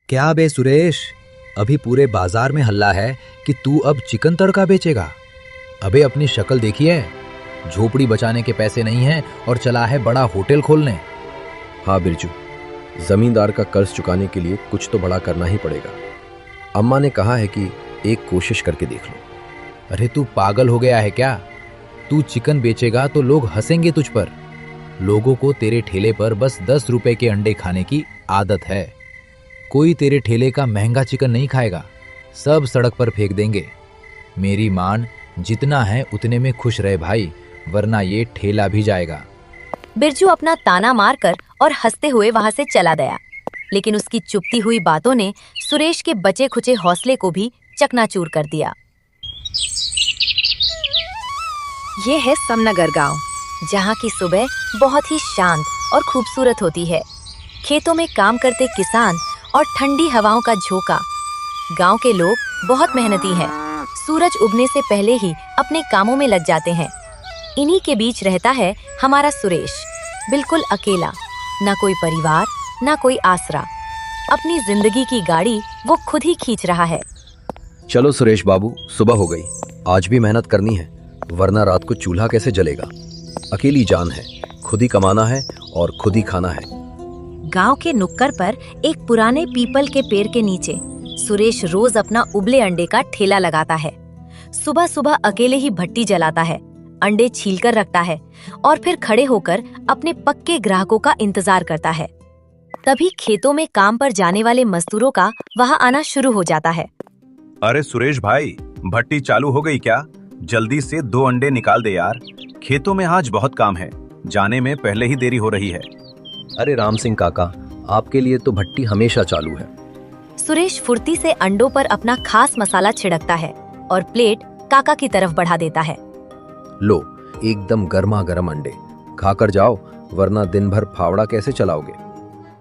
क्या बे सुरेश, अभी पूरे बाजार में हल्ला है कि तू अब चिकन तड़का बेचेगा। अबे अपनी शक्ल देखी है, झोपड़ी बचाने के पैसे नहीं हैं और चला है बड़ा होटल खोलने। हाँ बिरजू, जमींदार का कर्ज चुकाने के लिए कुछ तो बड़ा करना ही पड़ेगा। अम्मा ने कहा है कि एक कोशिश करके देख लो। अरे तू पागल हो गया है क्या? तू चिकन बेचेगा तो लोग हंसेंगे तुझ पर। लोगों को तेरे ठेले पर बस 10 रुपए के अंडे खाने की आदत है। कोई तेरे ठेले का महंगा चिकन नहीं खाएगा, सब सड़क पर फेंक देंगे। मेरी मान, जितना है उतने में खुश रहे भाई, वरना ये ठेला भी जाएगा। बिरजू अपना ताना मारकर और हंसते हुए वहां से चला गया, लेकिन उसकी चुपती हुई बातों ने सुरेश के बचे खुचे हौसले को भी चकनाचूर कर दिया। ये है समनगर गांव, जहां की सुबह बहुत ही शांत और खूबसूरत होती है। खेतों में काम करते किसान और ठंडी हवाओं का झोंका। गांव के लोग बहुत मेहनती हैं, सूरज उगने से पहले ही अपने कामों में लग जाते हैं। इन्हीं के बीच रहता है हमारा सुरेश, बिल्कुल अकेला, ना कोई परिवार, ना कोई आसरा। अपनी जिंदगी की गाड़ी वो खुद ही खींच रहा है। चलो सुरेश बाबू, सुबह हो गई, आज भी मेहनत करनी है, वरना रात को चूल्हा कैसे जलेगा। अकेली जान है, खुद ही कमाना है और खुद ही खाना है। गांव के नुक्कड़ पर एक पुराने पीपल के पेड़ के नीचे सुरेश रोज अपना उबले अंडे का ठेला लगाता है। सुबह सुबह अकेले ही भट्टी जलाता है, अंडे छीलकर रखता है और फिर खड़े होकर अपने पक्के ग्राहकों का इंतजार करता है। तभी खेतों में काम पर जाने वाले मजदूरों का वहां आना शुरू हो जाता है। अरे सुरेश भाई, भट्टी चालू हो गई क्या? जल्दी से 2 अंडे निकाल दे यार, खेतों में आज बहुत काम है, जाने में पहले ही देरी हो रही है। अरे राम सिंह काका, आपके लिए तो भट्टी हमेशा चालू है। सुरेश फुर्ती से अंडों पर अपना खास मसाला छिड़कता है और प्लेट काका की तरफ बढ़ा देता है। लो, एकदम गर्मा गर्म अंडे, खाकर जाओ, वरना दिन भर फावड़ा कैसे चलाओगे।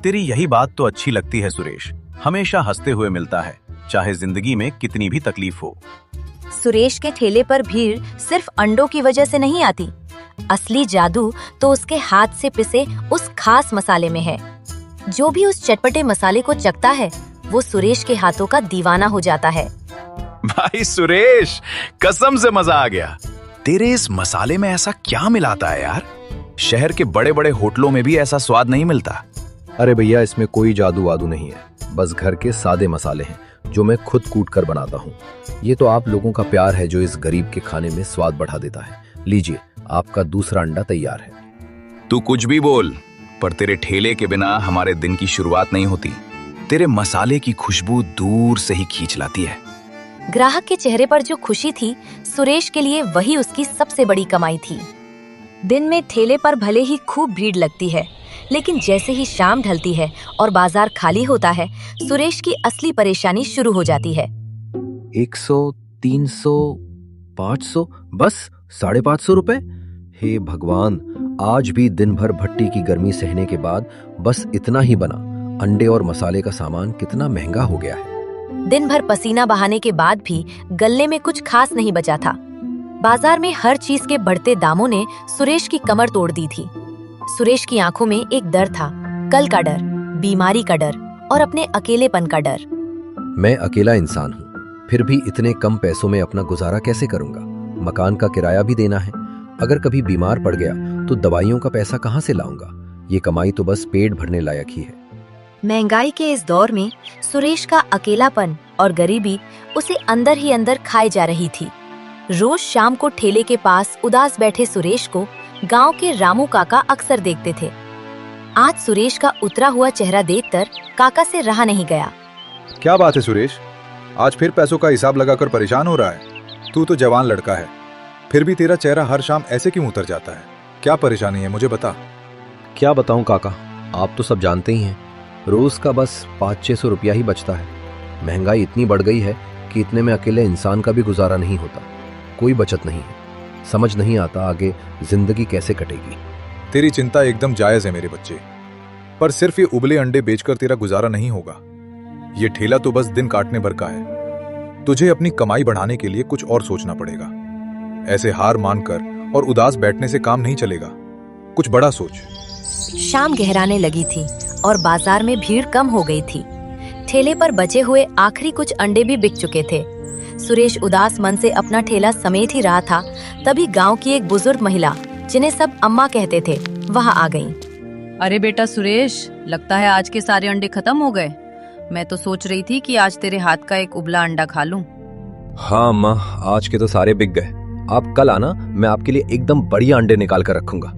तेरी यही बात तो अच्छी लगती है सुरेश, हमेशा हंसते हुए मिलता है, चाहे जिंदगी में कितनी भी तकलीफ हो। सुरेश के ठेले पर भीड़ सिर्फ अंडों की वजह से नहीं आती, असली जादू तो उसके हाथ से पिसे उस खास मसाले में है। जो भी उस चटपटे मसाले को चखता है, वो सुरेश के हाथों का दीवाना हो जाता है। भाई सुरेश, कसम से मजा आ गया। तेरे इस मसाले में ऐसा क्या मिलाता है यार? शहर के बड़े बड़े होटलों में भी ऐसा स्वाद नहीं मिलता। अरे भैया, इसमें कोई जादू वादू नहीं है, बस घर के सादे मसाले हैं जो मैं खुद कूट कर बनाता हूँ। ये तो आप लोगों का प्यार है जो इस गरीब के खाने में स्वाद बढ़ा देता है। लीजिए, आपका दूसरा अंडा तैयार है। तू कुछ भी बोल, पर तेरे ठेले के बिना हमारे दिन की शुरुआत नहीं होती। तेरे मसाले की खुशबू दूर से ही खींच लाती है। ग्राहक के चेहरे पर जो खुशी थी, सुरेश के लिए वही उसकी सबसे बड़ी कमाई थी। दिन में ठेले पर भले ही खूब भीड़ लगती है, लेकिन जैसे ही शाम ढलती है और बाजार खाली होता है, सुरेश की असली परेशानी शुरू हो जाती है। 100, 300, 500, बस 550 रुपए। हे भगवान, आज भी दिन भर भट्टी की गर्मी सहने के बाद बस इतना ही बना। अंडे और मसाले का सामान कितना महंगा हो गया है। दिन भर पसीना बहाने के बाद भी गल्ले में कुछ खास नहीं बचा था। बाजार में हर चीज के बढ़ते दामों ने सुरेश की कमर तोड़ दी थी। सुरेश की आंखों में एक डर था, कल का डर, बीमारी का डर और अपने अकेलेपन का डर। मैं अकेला इंसान हूँ, फिर भी इतने कम पैसों में अपना गुजारा कैसे करूंगा? मकान का किराया भी देना है, अगर कभी बीमार पड़ गया तो दवाइयों का पैसा कहाँ से लाऊंगा? ये कमाई तो बस पेट भरने लायक ही है। महंगाई के इस दौर में सुरेश का अकेलापन और गरीबी उसे अंदर ही अंदर खाए जा रही थी। रोज शाम को ठेले के पास उदास बैठे सुरेश को गांव के रामू काका अक्सर देखते थे। आज सुरेश का उतरा हुआ चेहरा देखकर काका से रहा नहीं गया। क्या बात है सुरेश, आज फिर पैसों का हिसाब लगाकर परेशान हो रहा है? तू तो जवान लड़का है, फिर भी तेरा चेहरा हर शाम ऐसे क्यों उतर जाता है? क्या परेशानी है, मुझे बता। क्या बताऊं काका, आप तो सब जानते ही हैं, रोज का बस 500-600 रुपया ही बचता है। महंगाई इतनी बढ़ गई है कि इतने में अकेले इंसान का भी गुजारा नहीं होता। कोई बचत नहीं है, समझ नहीं आता आगे जिंदगी कैसे कटेगी। तेरी चिंता एकदम जायज है मेरे बच्चे, पर सिर्फ ये उबले अंडे बेचकर तेरा गुजारा नहीं होगा। ये ठेला तो बस दिन काटने भर का है। तुझे अपनी कमाई बढ़ाने के लिए कुछ और सोचना पड़ेगा। ऐसे हार मानकर और उदास बैठने से काम नहीं चलेगा, कुछ बड़ा सोच। शाम गहराने लगी थी और बाजार में भीड़ कम हो गई थी। ठेले पर बचे हुए आखिरी कुछ अंडे भी बिक चुके थे। सुरेश उदास मन से अपना ठेला समेट ही रहा था, तभी गांव की एक बुजुर्ग महिला, जिन्हें सब अम्मा कहते थे, वहां आ गईं। अरे बेटा सुरेश, लगता है आज के सारे अंडे खत्म हो गए। मैं तो सोच रही थी कि आज तेरे हाथ का एक उबला अंडा खा लूं। हाँ अम्मा, आज के तो सारे बिक गए। आप कल आना, मैं आपके लिए एकदम बढ़िया अंडे निकाल कर रखूंगा।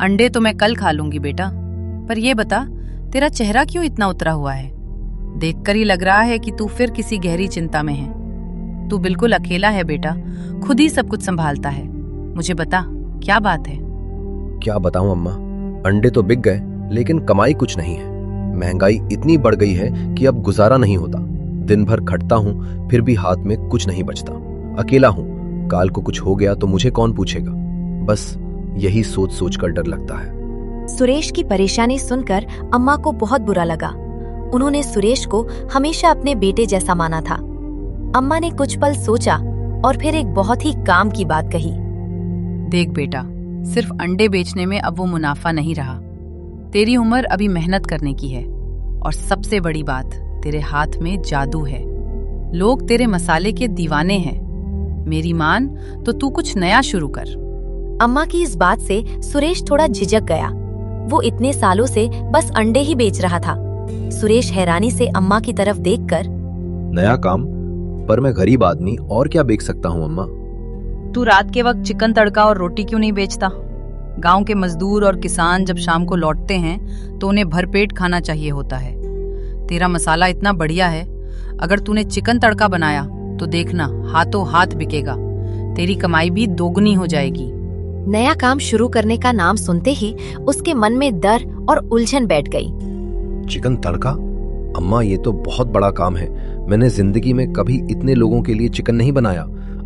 अंडे तो मैं कल खा लूंगी बेटा, पर ये बता, तेरा चेहरा क्यों इतना उतरा हुआ है? देखकर ही लग रहा है कि तू फिर किसी गहरी चिंता में है। तू बिल्कुल अकेला है बेटा, खुद ही सब कुछ संभालता है। मुझे बता, क्या बात है? क्या बताऊं अम्मा, अंडे तो बिक गए लेकिन कमाई कुछ नहीं है। महंगाई इतनी बढ़ गई है कि अब गुजारा नहीं होता। दिन भर खटता हूँ, फिर भी हाथ में कुछ नहीं बचता। अकेला हूँ, काल को कुछ हो गया तो मुझे कौन पूछेगा? बस यही सोच सोच कर डर लगता है। सुरेश की परेशानी सुनकर अम्मा को बहुत बुरा लगा। उन्होंने सुरेश को हमेशा अपने बेटे जैसा माना था। अम्मा ने कुछ पल सोचा और फिर एक बहुत ही काम की बात कही। देख बेटा, सिर्फ अंडे बेचने में अब वो मुनाफा नहीं रहा। तेरी उम्र अभी मेहनत करने की है, और सबसे बड़ी बात, तेरे हाथ में जादू है। लोग तेरे मसाले के दीवाने हैं। मेरी मान तो तू कुछ नया शुरू कर। अम्मा की इस बात से सुरेश थोड़ा झिझक गया। वो इतने सालों से बस अंडे ही बेच रहा था। सुरेश हैरानी से अम्मा की तरफ देखकर, नया काम? पर मैं गरीब आदमी और क्या बेच सकता हूँ अम्मा? तू रात के वक्त चिकन तड़का और रोटी क्यों नहीं बेचता? गांव के मजदूर और किसान जब शाम को लौटते हैं तो उन्हें भरपेट खाना चाहिए होता है। तेरा मसाला इतना बढ़िया है, अगर तूने चिकन तड़का बनाया तो देखना हाथों हाथ बिकेगा। तेरी कमाई भी दोगुनी हो जाएगी। नया काम शुरू करने का नाम सुनते ही उसके मन में डर और उलझन बैठ गई। चिकन तड़का? अम्मा, ये तो बहुत बड़ा काम है। मैंने जिंदगी में कभी इतने लोगों के लिए चिकन नहीं बनाया।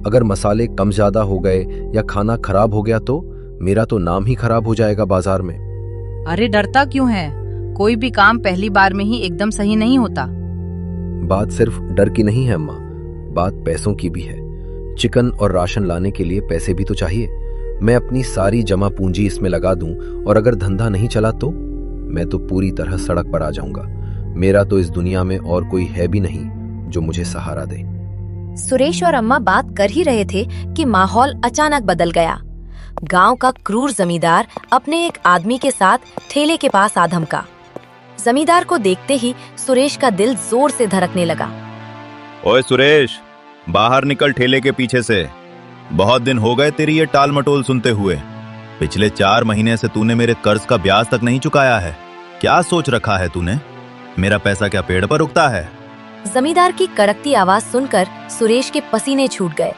अगर मसाले कम ज्यादा हो गए या खाना खराब हो गया तो मेरा तो नाम ही खराब हो जाएगा बाजार में। अरे डरता क्यों है? कोई भी काम पहली बार में ही एकदम सही नहीं होता। बात सिर्फ डर की नहीं है अम्मा, बात पैसों की भी है। चिकन और राशन लाने के लिए पैसे भी तो चाहिए। मैं अपनी सारी जमा पूंजी इसमें लगा दूं और अगर धंधा नहीं चला तो मैं तो पूरी तरह सड़क पर आ जाऊंगा। मेरा तो इस दुनिया में और कोई है भी नहीं जो मुझे सहारा दे। सुरेश और अम्मा बात कर ही रहे थे कि माहौल अचानक बदल गया। गांव का क्रूर जमींदार अपने एक आदमी के साथ ठेले के पास आ धमका। जमींदार को देखते ही सुरेश का दिल जोर से धड़कने लगा। ओए सुरेश, बाहर निकल ठेले के पीछे से। बहुत दिन हो गए तेरी ये टाल मटोल सुनते हुए। पिछले 4 महीने से तूने मेरे कर्ज का ब्याज तक नहीं चुकाया है। क्या सोच रखा है तूने? मेरा पैसा क्या पेड़ पर उगता है? जमींदार की कड़कती आवाज सुनकर सुरेश के पसीने छूट गए।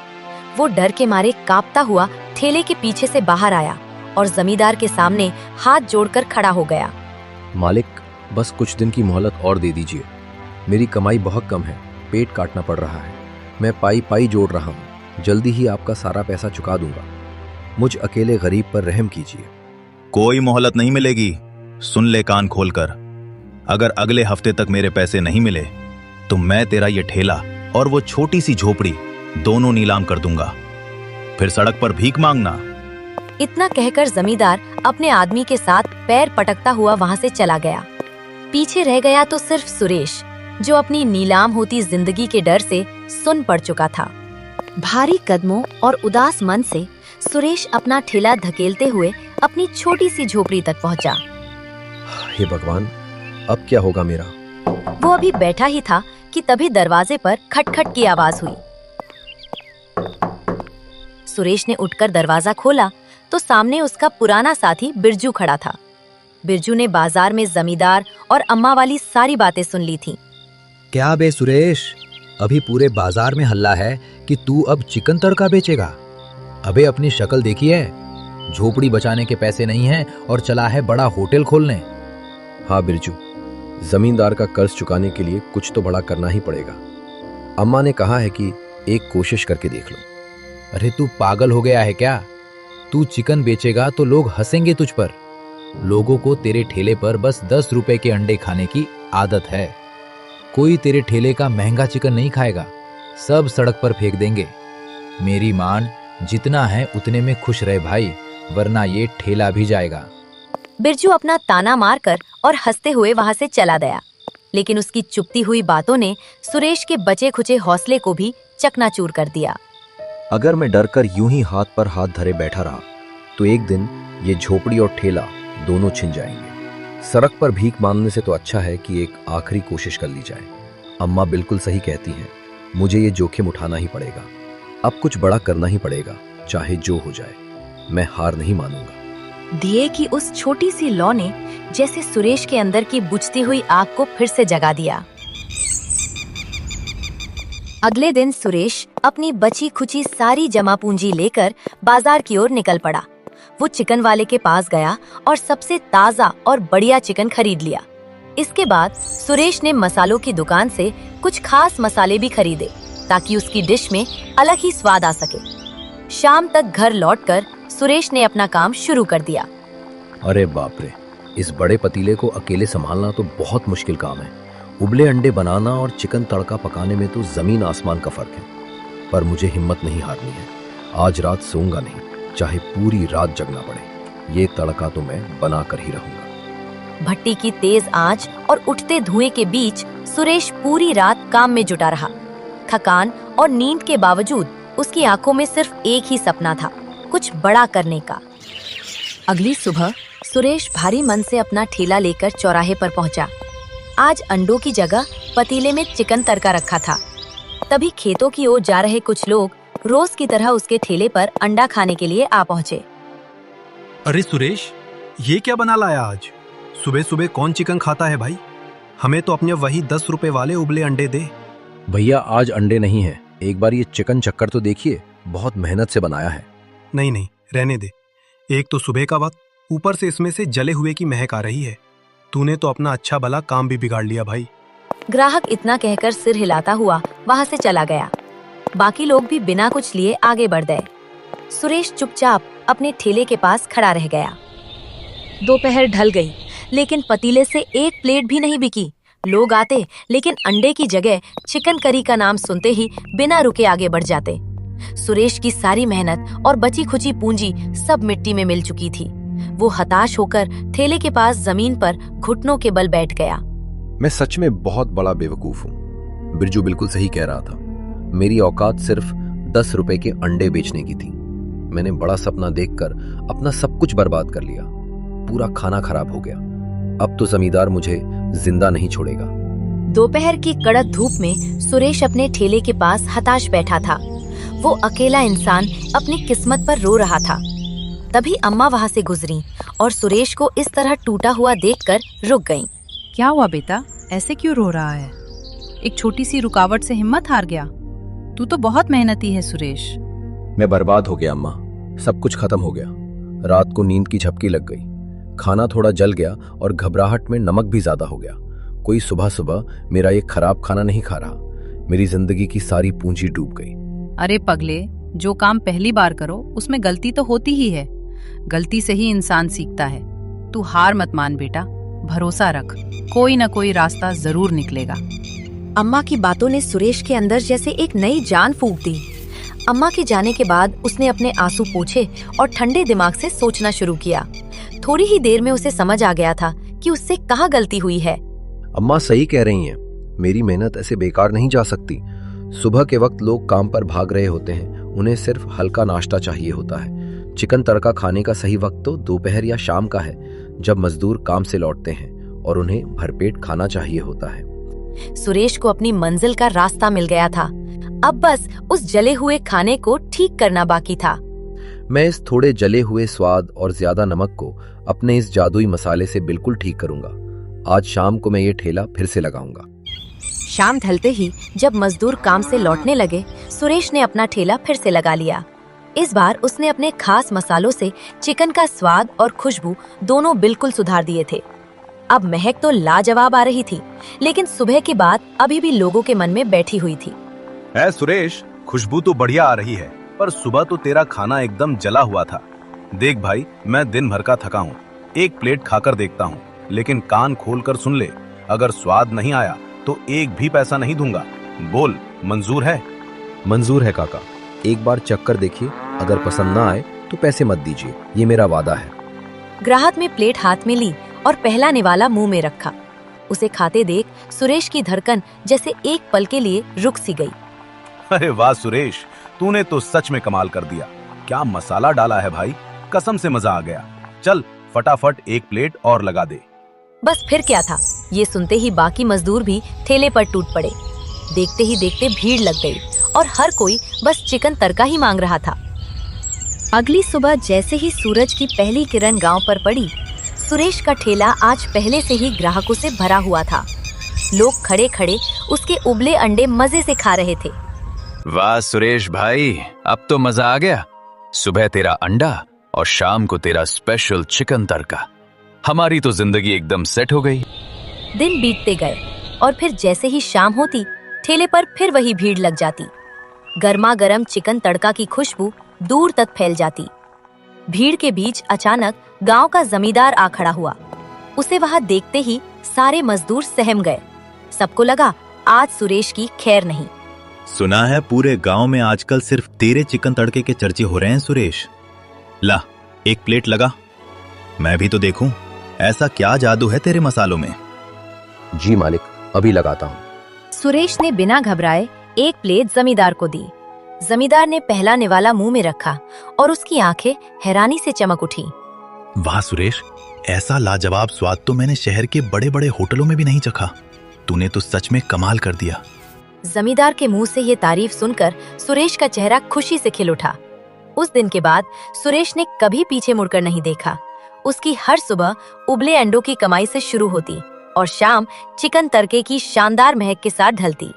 वो डर के मारे कांपता हुआ ठेले के पीछे से बाहर आया और जमींदार के सामने हाथ जोड़कर खड़ा हो गया। मालिक, बस कुछ दिन की मोहलत और दे दीजिए। मेरी कमाई बहुत कम है, पेट काटना पड़ रहा है। मैं पाई पाई जोड़ रहा हूँ, जल्दी ही आपका सारा पैसा चुका दूंगा। मुझ अकेले गरीब पर रहम कीजिए। कोई मोहलत नहीं मिलेगी। सुन ले कान खोलकर, अगर अगले हफ्ते तक मेरे पैसे नहीं मिले तो मैं तेरा ये ठेला और वो छोटी सी झोपड़ी दोनों नीलाम कर दूंगा। फिर सड़क पर भीख मांगना। इतना कहकर जमींदार अपने आदमी के साथ पैर पटकता हुआ वहां से चला गया। पीछे रह गया तो सिर्फ सुरेश, जो अपनी नीलाम होती जिंदगी के डर से सुन पड़ चुका था। भारी कदमों और उदास मन से सुरेश अपना ठेला धकेलते हुए अपनी छोटी सी झोपड़ी तक पहुंचा। हे भगवान, अब क्या होगा मेरा? वो अभी बैठा ही था कि तभी दरवाजे पर खटखट की आवाज हुई। सुरेश ने उठकर दरवाजा खोला तो सामने उसका पुराना साथी बिरजू खड़ा था। बिरजू ने बाजार में जमींदार और अम्मा वाली सारी बातें सुन ली थीं। क्या बे सुरेश, अभी पूरे बाजार में हल्ला है कि तू अब चिकन तड़का बेचेगा। अबे अपनी शक्ल देखी है, झोपड़ी बचाने के पैसे नहीं हैं और चला है बड़ा होटल खोलने। हाँ बिरजू, जमींदार का कर्ज चुकाने के लिए कुछ तो बड़ा करना ही पड़ेगा। अम्मा ने कहा है कि एक कोशिश करके देख लो। अरे तू पागल हो गया है क्या? तू चिकन बेचेगा तो लोग हंसेंगे तुझ पर। लोगों को तेरे ठेले पर बस 10 रुपए के अंडे खाने की आदत है। कोई तेरे ठेले का महंगा चिकन नहीं खाएगा, सब सड़क पर फेंक देंगे। मेरी मान, जितना है उतने में खुश रहे भाई, वरना ये ठेला भी जाएगा। बिरजू अपना ताना मारकर और हंसते हुए वहां से चला गया। लेकिन उसकी चुपती हुई बातों ने सुरेश के बचे खुचे हौसले को भी चकनाचूर कर दिया। अगर मैं डरकर यूं ही हाथ पर हाथ धरे बैठा रहा तो एक दिन ये झोपड़ी और ठेला दोनों छिन जाएंगे। सड़क पर भीख मांगने से तो अच्छा है कि एक आखिरी कोशिश कर ली जाए। अम्मा बिल्कुल सही कहती हैं, मुझे ये जोखिम उठाना ही पड़ेगा। अब कुछ बड़ा करना ही पड़ेगा, चाहे जो हो जाए। मैं हार नहीं मानूंगा। दिए की उस छोटी सी लौ ने जैसे सुरेश के अंदर की बुझती हुई आग को फिर से जगा दिया। अगले दिन सुरेश अपनी बची खुची सारी जमा पूंजी लेकर बाजार की ओर निकल पड़ा। वो चिकन वाले के पास गया और सबसे ताजा और बढ़िया चिकन खरीद लिया। इसके बाद सुरेश ने मसालों की दुकान से कुछ खास मसाले भी खरीदे ताकि उसकी डिश में अलग ही स्वाद आ सके। शाम तक घर लौटकर सुरेश ने अपना काम शुरू कर दिया। अरे बाप रे, इस बड़े पतीले को अकेले संभालना तो बहुत मुश्किल काम है। उबले अंडे बनाना और चिकन तड़का पकाने में तो जमीन आसमान का फर्क है। पर मुझे हिम्मत नहीं हारनी है। आज रात सोऊंगा नहीं, चाहे पूरी रात जगना पड़े। ये तड़का तो मैं बना कर ही रहूंगा। भट्टी की तेज आंच और उठते धुएं के बीच सुरेश पूरी रात काम में जुटा रहा। थकान और नींद के बावजूद उसकी आंखों में सिर्फ एक ही सपना था, कुछ बड़ा करने का। अगली सुबह सुरेश भारी मन से अपना ठेला लेकर चौराहे पर पहुंचा। आज अंडों की जगह पतीले में चिकन तड़का रखा था। तभी खेतों की ओर जा रहे कुछ लोग रोज की तरह उसके ठेले पर अंडा खाने के लिए आ पहुंचे। अरे सुरेश, ये क्या बना लाया आज? सुबह सुबह कौन चिकन खाता है भाई? हमें तो अपने वही 10 रुपए वाले उबले अंडे दे। भैया आज अंडे नहीं है, एक बार ये चिकन चक्कर तो देखिए, बहुत मेहनत से बनाया है। नहीं नहीं, रहने दे। एक तो सुबह का वक्त, ऊपर से इसमें से जले हुए की महक आ रही है। तूने तो अपना अच्छा भला काम भी बिगाड़ लिया भाई। ग्राहक इतना कहकर सिर हिलाता हुआ वहां से चला गया। बाकी लोग भी बिना कुछ लिए आगे बढ़ गए। सुरेश चुपचाप अपने ठेले के पास खड़ा रह गया। दोपहर ढल गई, लेकिन पतीले से एक प्लेट भी नहीं बिकी। लोग आते, लेकिन अंडे की जगह चिकन करी का नाम सुनते ही बिना रुके आगे बढ़ जाते। सुरेश की सारी मेहनत और बची खुची पूंजी सब मिट्टी में मिल चुकी थी। वो हताश होकर ठेले के पास जमीन पर घुटनों के बल बैठ गया। मैं सच में बहुत बड़ा बेवकूफ हूँ। बिरजू बिल्कुल सही कह रहा था। मेरी औकात सिर्फ 10 रुपए के अंडे बेचने की थी। मैंने बड़ा सपना देखकर अपना सब कुछ बर्बाद कर लिया। पूरा खाना खराब हो गया। अब तो जमींदार मुझे जिंदा नहीं छोड़ेगा। दोपहर की कड़क धूप में सुरेश अपने ठेले के पास हताश बैठा था। वो अकेला इंसान अपनी किस्मत पर रो रहा था। तभी अम्मा वहां से गुजरी और सुरेश को इस तरह टूटा हुआ देखकर रुक गईं। क्या हुआ बेटा, ऐसे क्यों रो रहा है? एक छोटी सी रुकावट से हिम्मत हार गया? तू तो बहुत मेहनती है सुरेश। मैं बर्बाद हो गया अम्मा, सब कुछ खत्म हो गया। रात को नींद की झपकी लग गई, खाना थोड़ा जल गया और घबराहट में नमक भी ज्यादा हो गया। कोई सुबह सुबह मेरा ये खराब खाना नहीं खा रहा। मेरी जिंदगी की सारी पूंजी डूब गई। अरे पगले, जो काम पहली बार करो उसमें गलती तो होती ही है। गलती से ही इंसान सीखता है। तू हार मत मान बेटा, भरोसा रख, कोई ना कोई रास्ता जरूर निकलेगा। अम्मा की बातों ने सुरेश के अंदर जैसे एक नई जान फूंक दी। अम्मा के जाने के बाद उसने अपने आंसू पोंछे और ठंडे दिमाग से सोचना शुरू किया। थोड़ी ही देर में उसे समझ आ गया था कि उससे कहाँ गलती हुई है। अम्मा सही कह रही हैं। मेरी मेहनत ऐसे बेकार नहीं जा सकती। सुबह के वक्त लोग काम पर भाग रहे होते हैं, उन्हें सिर्फ हल्का नाश्ता चाहिए होता है। चिकन तड़का खाने का सही वक्त तो दोपहर या शाम का है, जब मजदूर काम से लौटते हैं और उन्हें भरपेट खाना चाहिए होता है। सुरेश को अपनी मंजिल का रास्ता मिल गया था। अब बस उस जले हुए खाने को ठीक करना बाकी था। मैं इस थोड़े जले हुए स्वाद और ज्यादा नमक को अपने इस जादुई मसाले से बिल्कुल ठीक करूंगा। आज शाम को मैं ये ठेला फिर से लगाऊंगा। शाम ढलते ही जब मजदूर काम से लौटने लगे, सुरेश ने अपना ठेला फिर से लगा लिया। इस बार उसने अपने खास मसालों से चिकन का स्वाद और खुशबू दोनों बिल्कुल सुधार दिए थे। अब महक तो लाजवाब आ रही थी, लेकिन सुबह की बात अभी भी लोगों के मन में बैठी हुई थी। है सुरेश, खुशबू तो बढ़िया आ रही है, पर सुबह तो तेरा खाना एकदम जला हुआ था। देख भाई, मैं दिन भर का थका हूँ, एक प्लेट खाकर देखता हूँ, लेकिन कान खोल कर सुन ले, अगर स्वाद नहीं आया तो एक भी पैसा नहीं दूंगा। बोल, मंजूर है? मंजूर है काका, एक बार चक्कर देखिए, अगर पसंद ना आए तो पैसे मत दीजिए, ये मेरा वादा है। ग्राहक ने प्लेट हाथ में ली और पहला निवाला मुंह में रखा। उसे खाते देख सुरेश की धड़कन जैसे एक पल के लिए रुक सी गई। अरे वाह सुरेश, तूने तो सच में कमाल कर दिया। क्या मसाला डाला है भाई, कसम से मजा आ गया। चल फटाफट एक प्लेट और लगा दे। बस फिर क्या था, ये सुनते ही बाकी मजदूर भी ठेले पर टूट पड़े। देखते ही देखते भीड़ लग गई और हर कोई बस चिकन तड़का ही मांग रहा था। अगली सुबह जैसे ही सूरज की पहली किरण गांव पर पड़ी, सुरेश का ठेला आज पहले से ही ग्राहकों से भरा हुआ था। लोग खड़े खड़े उसके उबले अंडे मजे से खा रहे थे। वाह सुरेश भाई, अब तो मजा आ गया। सुबह तेरा अंडा और शाम को तेरा स्पेशल चिकन तड़का। हमारी तो जिंदगी एकदम सेट हो गई। दिन बीतते गए और फिर जैसे ही शाम होती, ठेले पर फिर वही भीड़ लग जाती। गर्मा गर्म चिकन तड़का की खुशबू दूर तक फैल जाती। भीड़ के बीच अचानक गांव का जमींदार आ खड़ा हुआ। उसे वहां देखते ही सारे मजदूर सहम गए। सबको लगा आज सुरेश की खैर नहीं। सुना है पूरे गांव में आजकल सिर्फ तेरे चिकन तड़के के चर्चे हो रहे हैं सुरेश। ला, एक प्लेट लगा, मैं भी तो देखूं ऐसा क्या जादू है तेरे मसालों में। जी मालिक, अभी लगाता हूँ। सुरेश ने बिना घबराए एक प्लेट जमींदार को दी। जमींदार ने पहला निवाला मुंह में रखा और उसकी आंखें हैरानी से चमक उठी। वाह सुरेश, ऐसा लाजवाब स्वाद तो मैंने शहर के बड़े बड़े होटलों में भी नहीं चखा। तूने तो सच में कमाल कर दिया। जमींदार के मुंह से ये तारीफ सुनकर सुरेश का चेहरा खुशी से खिल उठा। उस दिन के बाद सुरेश ने कभी पीछे मुड़कर नहीं देखा। उसकी हर सुबह उबले अंडों की कमाई से शुरू होती और शाम चिकन तड़के की शानदार महक के साथ ढलती।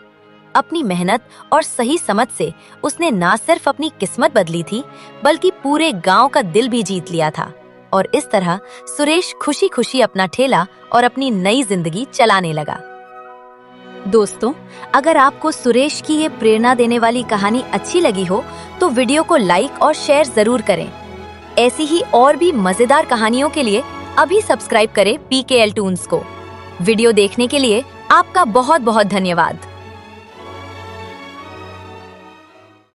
अपनी मेहनत और सही समझ से उसने ना सिर्फ अपनी किस्मत बदली थी, बल्कि पूरे गांव का दिल भी जीत लिया था। और इस तरह सुरेश खुशी खुशी अपना ठेला और अपनी नई जिंदगी चलाने लगा। दोस्तों, अगर आपको सुरेश की ये प्रेरणा देने वाली कहानी अच्छी लगी हो तो वीडियो को लाइक और शेयर जरूर करें। ऐसी ही और भी मजेदार कहानियों के लिए अभी सब्सक्राइब करें PKL टून्स को। वीडियो देखने के लिए आपका बहुत बहुत धन्यवाद।